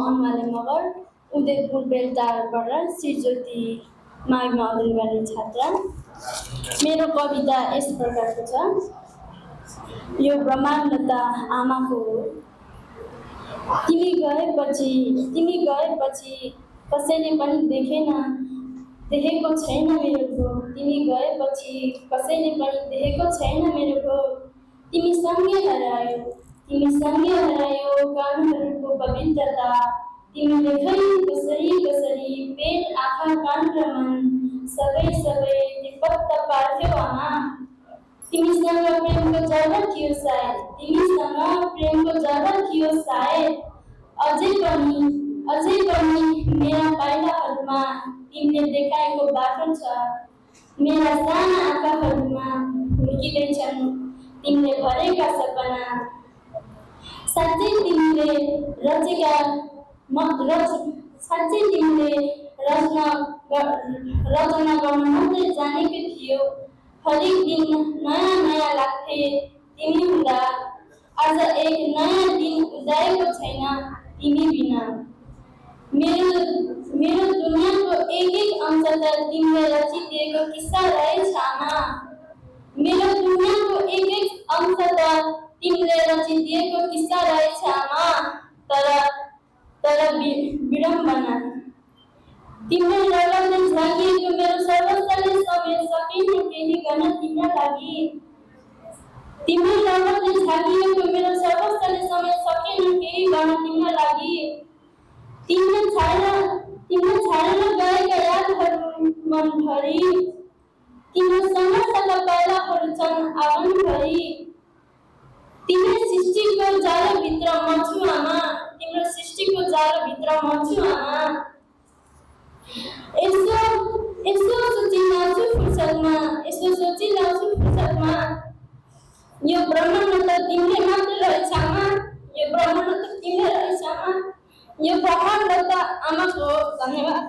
अनुवाले मगर उदयपुर बेलटारबाट श्रीज्योति माविमा अध्ययन गर्ने छात्रा। मेरो कविता यस प्रकारको छ। यो ब्रह्माण्ड त आमाको हो, तिमी गएपछि कसैले पनि देखेको छैन मेरो घोर। तिमी गएपछि कसैले पनि देखेको छैन मेरो घोर। तिमी सँगै हरायो कानहरूको पवित्रता। तिमीले खै कसरी पेट आँखा कान र मन सबै विपत्त पार्थ्यौ आमा। तिमीसँग प्रेमको जरा थियो सायद। अझै पनि मेरा पाइलाहरूमा तिमीले देखाएको बाटो छ। मेरा साना आँखाहरूमा हुर्किँदैछन् तिमीले भरेका सपना। साँच्चै तिमीले रचना गर्न मात्रै जानेको थियो। हरेक दिन नयाँ लाग्थे तिमी हुँदा। आज एक नयाँ दिन उदाएको छैन तिमी बिना। मेरो दुनियाँको एक अंश त तिमीले रचिदिएको किस्सा रहेछ आमा। मेरो दुनियाँको एक अंश त तिमीले रचिदिएको किस्सा रहेछ आमा। तर विडम्बना तिम्रो रगतले झाँगिएको मेरो सर्वस्वले समेत सकिन केही गर्न तिम्रा लागि। तिम्रो रगतले झाँगिएको मेरो सर्वस्वले समेत सकिन केही गर्न तिम्रा लागि। तिमीले छाडेर गएका यादहरू मनभरि। तिम्रो सङ्घर्षका पाइलाहरू छन् आँगनभरि। तिम्रो सृष्टिको जालोभित्र म छु आमा। तिम्रो सृष्टिको जालोभित्र म छु आमा। यसो सोचिलाउँछु फुर्सदमा। यो ब्रह्माण्ड त तिमीले मात्र रहेछ आमा। यो ब्रह्माण्ड त आमाको हो। धन्यवाद।